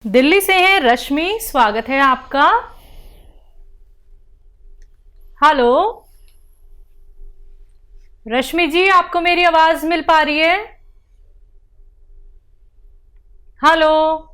दिल्ली से हैं रश्मि, स्वागत है आपका। हेलो रश्मि जी, आपको मेरी आवाज मिल पा रही है? हेलो,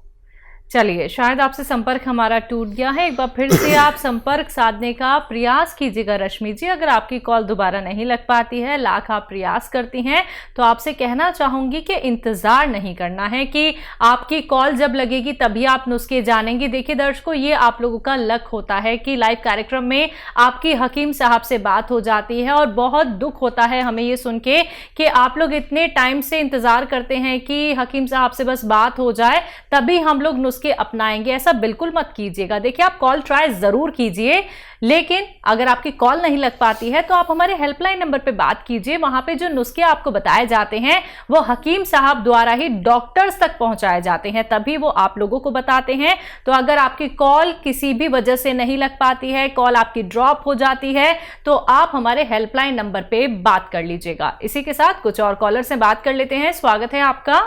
चलिए शायद आपसे संपर्क हमारा टूट गया है। एक बार फिर से आप संपर्क साधने का प्रयास कीजिएगा रश्मि जी। अगर आपकी कॉल दोबारा नहीं लग पाती है, लाख आप प्रयास करती हैं, तो आपसे कहना चाहूंगी कि इंतजार नहीं करना है कि आपकी कॉल जब लगेगी तभी आप नुस्खे जानेंगे। देखिए दर्शकों, ये आप लोगों का लक होता है कि लाइव कार्यक्रम में आपकी हकीम साहब से बात हो जाती है, और बहुत दुख होता है हमें ये सुन के कि आप लोग इतने टाइम से इंतजार करते हैं कि हकीम साहब से बस बात हो जाए तभी हम लोग नुस्खे अपनाएंगे। ऐसा बिल्कुल मत कीजिएगा। देखिए, आप कॉल ट्राई जरूर कीजिए, लेकिन अगर आपकी कॉल नहीं लग पाती है तो आप हमारे हेल्पलाइन नंबर पे बात कीजिए। वहां पे जो नुस्खे आपको बताए जाते हैं वो हकीम साहब द्वारा ही डॉक्टर्स तक पहुंचाए जाते हैं, तभी वो आप लोगों को बताते हैं। तो अगर आपकी कॉल किसी भी वजह से नहीं लग पाती है, कॉल आपकी ड्रॉप हो जाती है, तो आप हमारे हेल्पलाइन नंबर पे बात कर लीजिएगा। इसी के साथ कुछ और कॉलर से बात कर लेते हैं। स्वागत है आपका।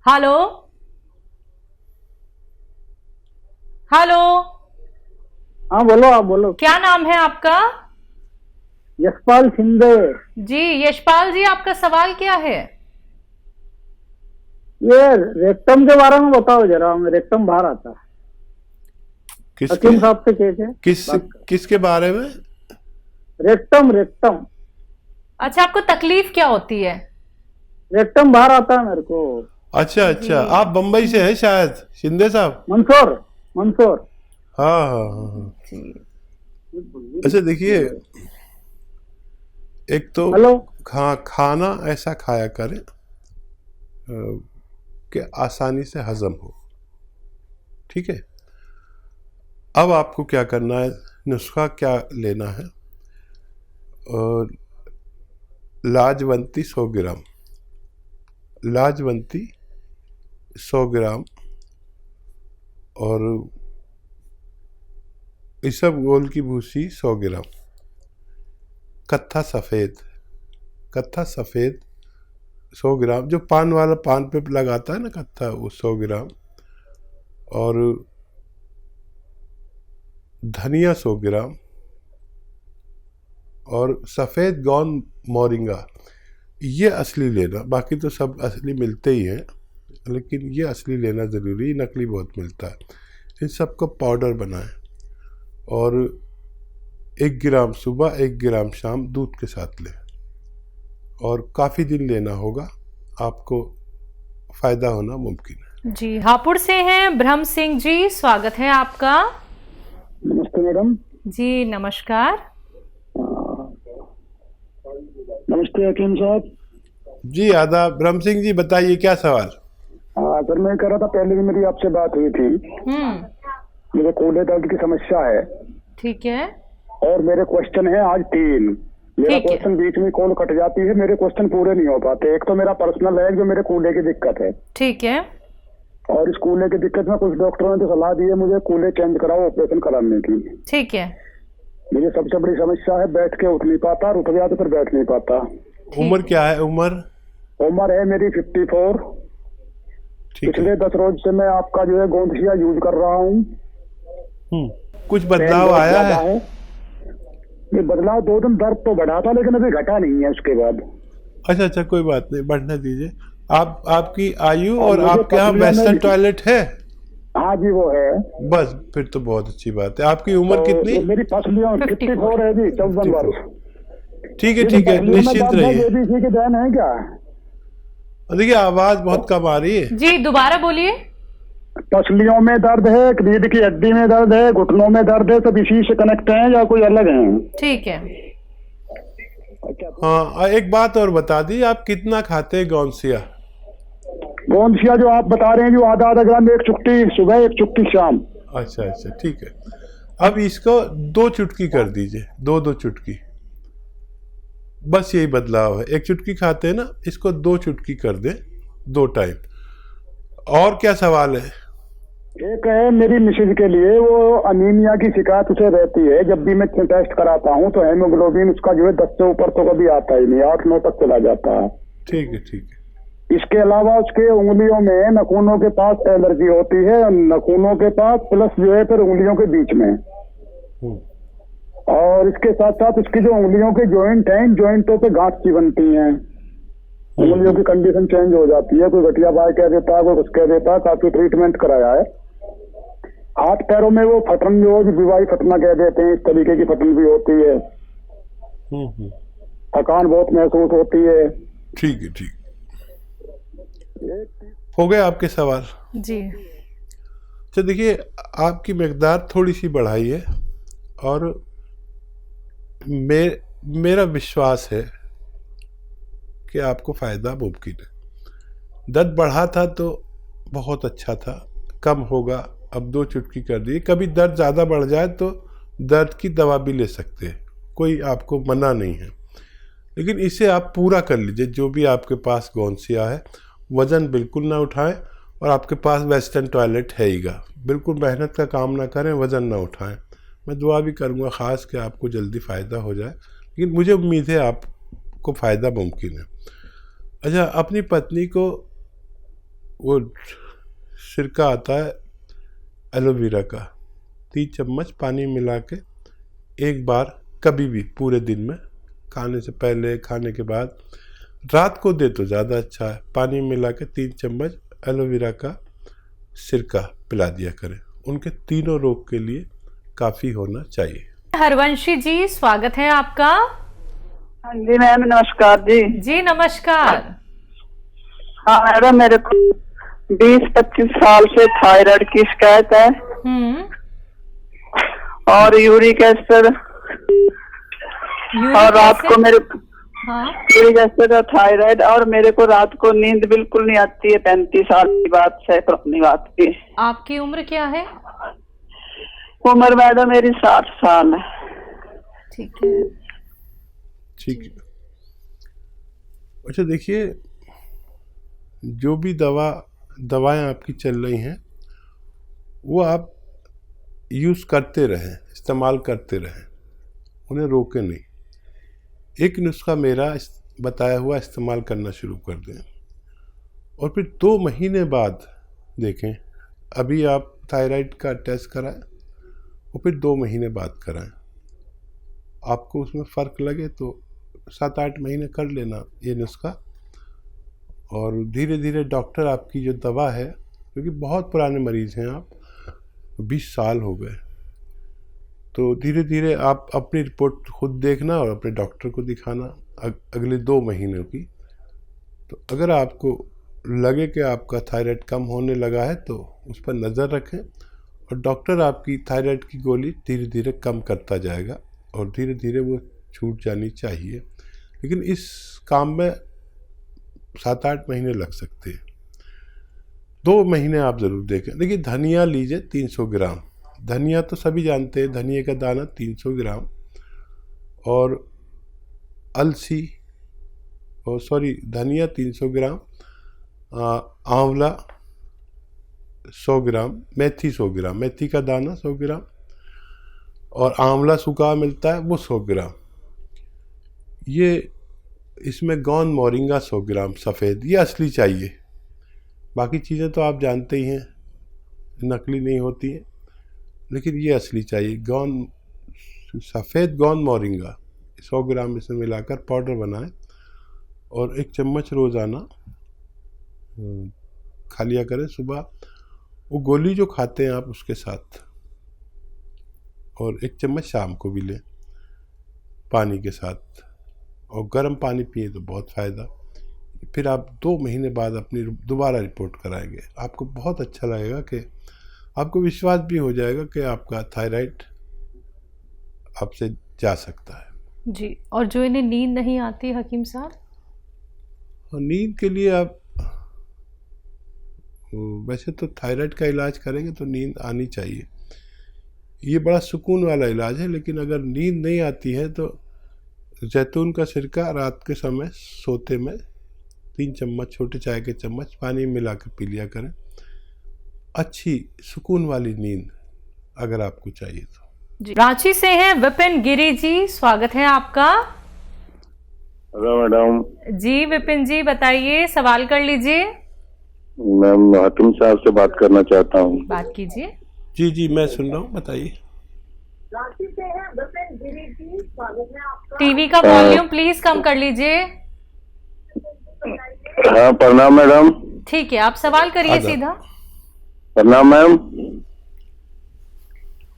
हेलो हेलो, हाँ बोलो, आप बोलो। क्या नाम है आपका? यशपाल शिंदे। जी यशपाल जी, आपका सवाल क्या है? ये रेक्टम के बारे में बताओ जरा, हमें रेक्टम बाहर आता है। हकीम साहब से कैसे किसके बारे में? Rectum rectum. अच्छा, आपको तकलीफ क्या होती है? रेक्टम बाहर आता है मेरे को। अच्छा अच्छा, आप बंबई से हैं शायद शिंदे साहब? मंदसौर मंदसौर। हाँ हाँ हाँ हाँ। अच्छा देखिए, एक तो हेलो। खाना ऐसा खाया करें कि आसानी से हजम हो। ठीक है, अब आपको क्या करना है, नुस्खा क्या लेना है? और लाजवंती 100 ग्राम, लाजवंती 100 ग्राम, और इसबगोल की भूसी 100 ग्राम, कत्था सफ़ेद 100 ग्राम, जो पान वाला पान पे लगाता है ना कत्था, वो 100 ग्राम, और धनिया 100 ग्राम, और सफ़ेद गौन मोरिंगा। ये असली लेना, बाकी तो सब असली मिलते ही हैं, लेकिन ये असली लेना ज़रूरी, नकली बहुत मिलता है। इन सबको पाउडर बनाएं, और 1 ग्राम सुबह 1 ग्राम शाम दूध के साथ लें, और काफ़ी दिन लेना होगा, आपको फ़ायदा होना मुमकिन है। जी हापुड़ से हैं ब्रह्म सिंह जी, स्वागत है आपका। नमस्ते मैडम। जी नमस्कार। नमस्ते हकीम साहब। जी आदाब। ब्रह्म सिंह जी बताइए, क्या सवाल? सर मैं कह रहा था, पहले भी मेरी आपसे बात हुई थी। मुझे कूल्हे दर्द की समस्या है। ठीक है। और मेरे क्वेश्चन है आज 3। मेरा क्वेश्चन बीच में कॉल कट जाती है, मेरे क्वेश्चन पूरे नहीं हो पाते। एक तो मेरा पर्सनल है, जो मेरे कूल्हे की दिक्कत है। ठीक है। और इस कूल्हे की दिक्कत में कुछ डॉक्टरों ने तो सलाह दी है मुझे कूल्हे चेंज कराओ, ऑपरेशन कराने की। ठीक है। मुझे सबसे बड़ी समस्या है, बैठ के उठ नहीं पाता, उठ गया तो फिर बैठ नहीं पाता। उम्र क्या है? उम्र है मेरी 54। पिछले 10 रोज से मैं आपका जो है गोंदसिया यूज कर रहा हूँ। कुछ बदलाव आया है? ये बदलाव 2 दिन दर्द तो बढ़ा था, लेकिन अभी घटा नहीं है उसके बाद। अच्छा अच्छा, कोई बात नहीं, बढ़ने दीजिए। आपकी आयु और आपके यहाँ वेस्टर्न टॉयलेट है? हाँ जी वो है। बस फिर तो बहुत अच्छी बात है। आपकी उम्र कितनी? मेरी पसलियां 54 है जी, 54 वर्ष। ठीक है, निश्चिंत रहिए। एबीसी के देन है क्या? देखिए आवाज बहुत कम आ रही है जी, दोबारा बोलिए। पसलियों में दर्द है, रीढ़ की हड्डी में दर्द है, घुटनों में दर्द है, सब इसी से कनेक्ट है या कोई अलग है? ठीक है। हाँ, एक बात और बता दी, आप कितना खाते हैं गोंदसिया? गोंदसिया जो आप बता रहे हैं, जो आधा ग्राम, 1 चुटकी सुबह 1 चुटकी शाम। अच्छा अच्छा, ठीक है। अब इसको 2 चुटकी कर दीजिए, 2 चुटकी, बस यही बदलाव है। 1 चुटकी खाते हैं ना, इसको 2 चुटकी कर दें 2 टाइम। और क्या सवाल है? एक है मेरी मिसेज के लिए, वो अनीमिया की शिकायत उसे रहती है। जब भी मैं टेस्ट कराता हूँ तो हेमोग्लोबिन उसका जो है 10 से ऊपर तो कभी आता ही नहीं, 8-9 तक चला जाता है। ठीक है, इसके अलावा उसके उंगलियों में नाखूनों के पास एलर्जी होती है, नाखूनों के पास प्लस जो है फिर उंगलियों के बीच में। और इसके साथ साथ उसकी जो उंगलियों के जॉइंट हैं, इन जॉइंटों पे गांठ सी बनती हैं, उंगलियों की कंडीशन चेंज हो जाती है। कोई गठिया बाय कह देता है, कोई कुछ कह देता है। काफी ट्रीटमेंट कराया है। हाथ पैरों में वो फटन जो विवाही फटना कह देते हैं, इस तरीके की फटन भी होती है। थकान बहुत महसूस होती है। ठीक है, ठीक हो गए आपके सवाल जी। तो देखिए, आपकी मकदार थोड़ी सी बढ़ाई है और मेरा विश्वास है कि आपको फ़ायदा मुमकिन है। दर्द बढ़ा था तो बहुत अच्छा था, कम होगा, अब 2 चुटकी कर दी। कभी दर्द ज़्यादा बढ़ जाए तो दर्द की दवा भी ले सकते हैं, कोई आपको मना नहीं है। लेकिन इसे आप पूरा कर लीजिए। जो भी आपके पास गौनसिया है, वज़न बिल्कुल ना उठाएं, और आपके पास वेस्टर्न टॉयलेट है हीगा, बिल्कुल मेहनत का काम ना करें, वज़न ना उठाएं। मैं दुआ भी करूँगा ख़ास कि आपको जल्दी फ़ायदा हो जाए, लेकिन मुझे उम्मीद है आपको फ़ायदा मुमकिन है। अच्छा, अपनी पत्नी को वो सिरका आता है एलोवेरा का, 3 चम्मच पानी मिला के एक बार कभी भी पूरे दिन में, खाने से पहले, खाने के बाद, रात को दे तो ज़्यादा अच्छा है। पानी मिला के 3 चम्मच एलोवेरा का सिरका पिला दिया करें। उनके तीनों रोग के लिए काफ़ी होना चाहिए। हरवंशी जी, स्वागत है आपका। हाँ जी मैम, नमस्कार जी। जी नमस्कार। हाँ मैडम, मेरे को 20-25 साल से थायराइड की शिकायत है और यूरिक एसिड, और रात को मेरे यूरिक एसिड और थायराइड, और मेरे को रात को नींद बिल्कुल नहीं आती है। 35 साल की बात है, पुरानी बात की। आपकी उम्र क्या है? उम्र मैडम मेरी 60 साल है। ठीक है, ठीक है। अच्छा देखिए, जो भी दवाएं आपकी चल रही हैं वो आप यूज़ करते रहें, इस्तेमाल करते रहें, उन्हें रोकें नहीं। एक नुस्खा मेरा बताया हुआ इस्तेमाल करना शुरू कर दें, और फिर 2 महीने बाद देखें। अभी आप थायराइड का टेस्ट कराएं और फिर 2 महीने बाद कराएं। आपको उसमें फ़र्क लगे तो 7-8 महीने कर लेना ये नुस्खा, और धीरे धीरे डॉक्टर आपकी जो दवा है, क्योंकि बहुत पुराने मरीज़ हैं आप, 20 साल हो गए, तो धीरे धीरे आप अपनी रिपोर्ट खुद देखना और अपने डॉक्टर को दिखाना अगले 2 महीनों की। तो अगर आपको लगे कि आपका थायराइड कम होने लगा है तो उस पर नज़र रखें, और डॉक्टर आपकी थायराइड की गोली धीरे धीरे कम करता जाएगा, और धीरे धीरे वो छूट जानी चाहिए। लेकिन इस काम में 7-8 महीने लग सकते हैं। 2 महीने आप ज़रूर देखें। देखिए, धनिया लीजिए 300 ग्राम। धनिया तो सभी जानते हैं, धनिया का दाना 300 ग्राम, और अलसी, धनिया 300 ग्राम, आंवला 100 ग्राम, मेथी 100 ग्राम, मेथी का दाना 100 ग्राम, और आंवला सूखा मिलता है वो 100 ग्राम। ये इसमें गौन मोरिंगा 100 ग्राम सफ़ेद, ये असली चाहिए। बाकी चीज़ें तो आप जानते ही हैं, नकली नहीं होती हैं, लेकिन ये असली चाहिए। सफ़ेद गौन मोरिंगा 100 ग्राम इसमें मिलाकर पाउडर बनाएं, और 1 चम्मच रोज़ाना खा लिया करें सुबह। वो गोली जो खाते हैं आप उसके साथ, और 1 चम्मच शाम को भी लें पानी के साथ, और गर्म पानी पिए तो बहुत फ़ायदा। फिर आप 2 महीने बाद अपनी दोबारा रिपोर्ट कराएंगे, आपको बहुत अच्छा लगेगा कि आपको विश्वास भी हो जाएगा कि आपका थायराइड आपसे जा सकता है। जी। और जो इन्हें नींद नहीं आती हकीम साहब? और नींद के लिए आप वैसे तो थायराइड का इलाज करेंगे तो नींद आनी चाहिए, ये बड़ा सुकून वाला इलाज है। लेकिन अगर नींद नहीं आती है तो जैतून का सिरका रात के समय सोते में 3 चम्मच, छोटे चाय के चम्मच पानी मिला के पी लिया करें। अच्छी सुकून वाली नींद अगर आपको चाहिए तो। जी। रांची से हैं विपिन गिरी जी, स्वागत है आपका। Hello madam. जी विपिन जी बताइए, सवाल कर लीजिए। मैम हातिम साहब से बात करना चाहता हूँ। बात कीजिए। जी जी मैं सुन रहा हूँ, बताइए। टीवी का वॉल्यूम प्लीज कम कर लीजिए। हाँ प्रणाम मैडम। ठीक है, आप सवाल करिए आदाब। सीधा। प्रणाम मैम।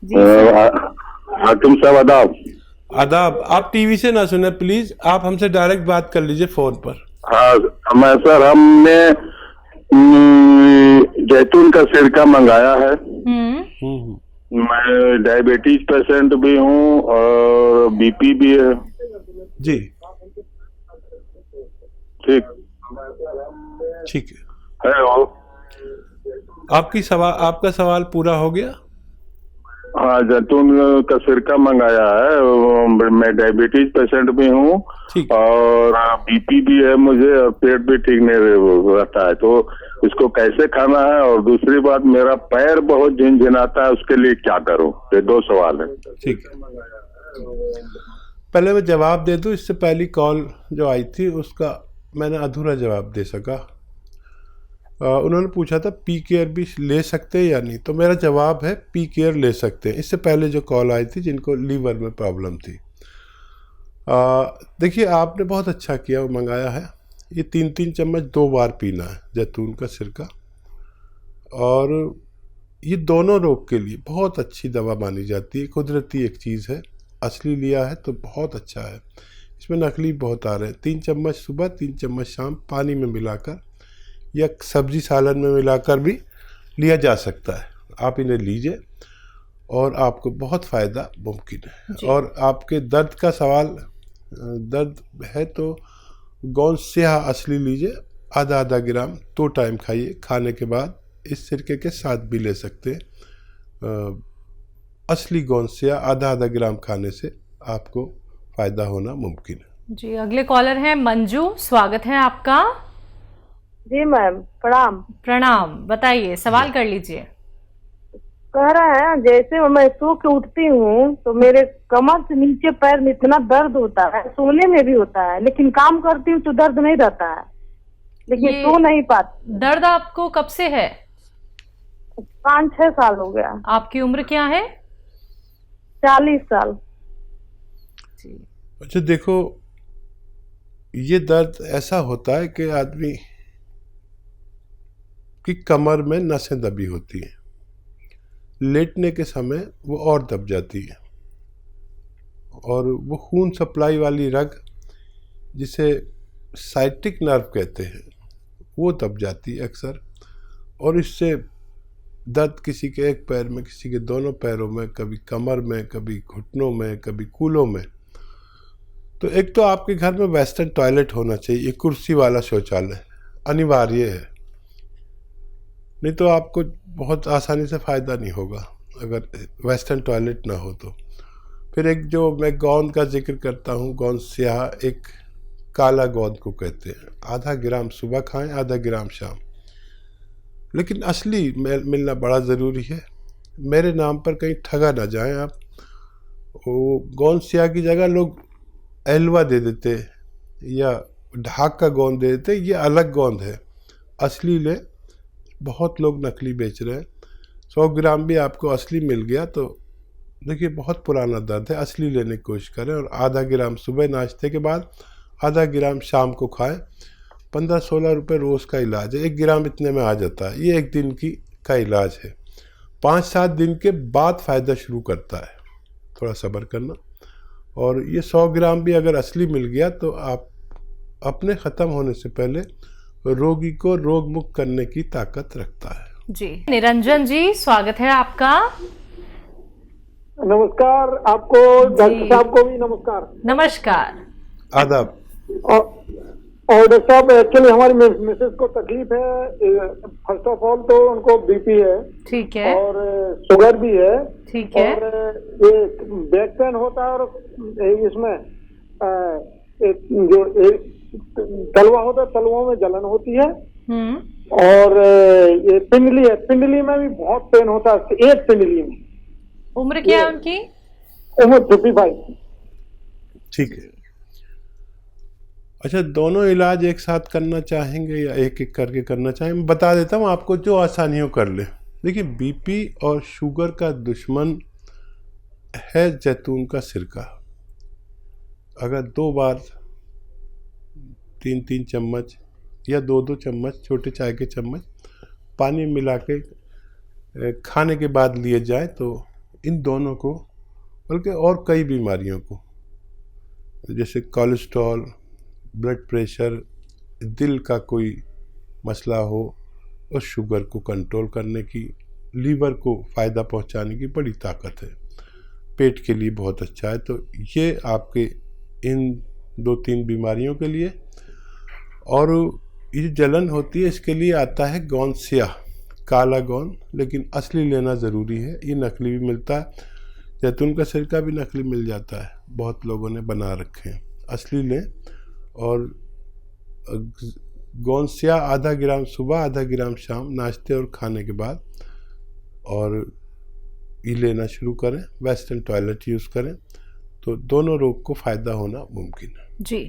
जी सर। हातिम साहब आदाब। आदाब। आप टीवी से ना सुने प्लीज, आप हमसे डायरेक्ट बात कर लीजिए फोन पर। हाँ मैं सर, हमने जैतून का सिरका मंगाया है। मैं डायबिटीज पेशेंट भी हूँ और बीपी भी है। जी ठीक ठीक है। है। आपका सवाल पूरा हो गया। हाँ जैतून का सिरका मंगाया है। मैं डायबिटीज पेशेंट भी हूँ ठीक। और बीपी भी है मुझे और पेट भी ठीक नहीं रहता है, तो इसको कैसे खाना है? और दूसरी बात, मेरा पैर बहुत झिनझिनाता है, उसके लिए क्या करूँ? ये दो सवाल है। ठीक है, पहले मैं जवाब दे दूं। इससे पहली कॉल जो आई थी उसका मैंने अधूरा जवाब दे सका। उन्होंने पूछा था पी केयर भी ले सकते हैं या नहीं, तो मेरा जवाब है पी केयर ले सकते हैं। इससे पहले जो कॉल आई थी जिनको लीवर में प्रॉब्लम थी, देखिए आपने बहुत अच्छा किया, वो मंगाया है। ये 3-3 चम्मच 2 बार पीना है जैतून का सिरका, और ये दोनों रोग के लिए बहुत अच्छी दवा मानी जाती है। कुदरती एक चीज़ है, असली लिया है तो बहुत अच्छा है। इसमें नकली बहुत आ रहे हैं। 3 चम्मच सुबह, 3 चम्मच शाम पानी में मिलाकर या सब्जी सालन में मिलाकर भी लिया जा सकता है। आप इन्हें लीजिए और आपको बहुत फ़ायदा मुमकिन है। और आपके दर्द का सवाल, दर्द है तो गोंद स्याह असली लीजिए, आधा ग्राम 2 टाइम खाइए। खाने के बाद इस सिरके के साथ भी ले सकते हैं। असली गोंद स्याह आधा ग्राम खाने से आपको फ़ायदा होना मुमकिन है। जी अगले कॉलर हैं मंजू, स्वागत है आपका। जी मैम प्रणाम। प्रणाम, बताइए, सवाल कर लीजिए। कह रहे हैं जैसे मैं सो के उठती हूँ तो मेरे कमर से नीचे पैर में इतना दर्द होता है, सोने में भी होता है, लेकिन काम करती हूँ तो दर्द नहीं रहता है, लेकिन सो नहीं पाती। दर्द आपको कब से है? 5-6 साल हो गया। आपकी उम्र क्या है? 40 साल। अच्छा देखो, ये दर्द ऐसा होता है कि आदमी की कमर में नसें दबी होती हैं, लेटने के समय वो और दब जाती है, और वो खून सप्लाई वाली रग जिसे साइटिक नर्व कहते हैं वो दब जाती है अक्सर, और इससे दर्द किसी के एक पैर में, किसी के दोनों पैरों में, कभी कमर में, कभी घुटनों में, कभी कूलों में। तो एक तो आपके घर में वेस्टर्न टॉयलेट होना चाहिए, कुर्सी वाला शौचालय अनिवार्य है, नहीं तो आपको बहुत आसानी से फ़ायदा नहीं होगा अगर वेस्टर्न टॉयलेट ना हो तो। फिर एक जो मैं गोंद का जिक्र करता हूँ, गोंद स्याह, एक काला गोंद को कहते हैं। आधा ग्राम सुबह खाएं, आधा ग्राम शाम, लेकिन असली मिलना बड़ा ज़रूरी है। मेरे नाम पर कहीं ठगा ना जाएं आप। वो गोंद स्याह की जगह लोग एलवा दे देते या ढाक का गोंद दे देते, ये अलग गोंद है, असली ले। बहुत लोग नकली बेच रहे हैं। 100 ग्राम भी आपको असली मिल गया तो देखिए बहुत पुराना दर्द है, असली लेने की कोशिश करें। और आधा ग्राम सुबह नाश्ते के बाद, आधा ग्राम शाम को खाएं। 15-16 रुपये रोज़ का इलाज है, 1 ग्राम इतने में आ जाता है। ये 1 दिन का इलाज है। 5-7 दिन के बाद फ़ायदा शुरू करता है, थोड़ा सब्र करना। और ये 100 ग्राम भी अगर असली मिल गया तो आप अपने ख़त्म होने से पहले रोगी को रोग मुक्त करने की ताकत रखता है। जी निरंजन जी, स्वागत है आपका। नमस्कार आपको, डॉक्टर साहब को भी नमस्कार। नमस्कार। आदाब। और डॉक्टर साहब, एक्चुअली हमारी मिसेज को तकलीफ है। फर्स्ट ऑफ ऑल तो उनको बीपी है, ठीक है, और शुगर भी है, ठीक है, और ये बैक पेन होता है, और इसमें जो तलवा होता है, तलवों में जलन होती है, और ये पिंडली है, पिंडली में भी बहुत पेन होता है, एक पिंडली में। उम्र क्या है उनकी? उम्र 55। ठीक है। अच्छा, दोनों इलाज एक साथ करना चाहेंगे या एक एक करके करना चाहेंगे? मैं बता देता हूँ आपको, जो आसानी हो कर ले। देखिए, बीपी और शुगर का दुश्मन है जैतून का सिरका। अगर 2 बार 3-3 चम्मच या 2-2 चम्मच छोटे चाय के चम्मच पानी मिला के खाने के बाद लिए जाए तो इन दोनों को, बल्कि और कई बीमारियों को, जैसे कोलेस्ट्रॉल, ब्लड प्रेशर, दिल का कोई मसला हो, और शुगर को कंट्रोल करने की, लीवर को फ़ायदा पहुंचाने की बड़ी ताकत है। पेट के लिए बहुत अच्छा है। तो ये आपके इन 2-3 बीमारियों के लिए। और ये जलन होती है, इसके लिए आता है गौनसिया, काला गौन, लेकिन असली लेना ज़रूरी है। ये नकली भी मिलता है, जैतून का सिरका भी नकली मिल जाता है, बहुत लोगों ने बना रखे हैं। असली लें। और गौनसिया आधा ग्राम सुबह, आधा ग्राम शाम, नाश्ते और खाने के बाद, और ये लेना शुरू करें। वेस्टर्न टॉयलेट यूज़ करें तो दोनों रोग को फ़ायदा होना मुमकिन है। जी।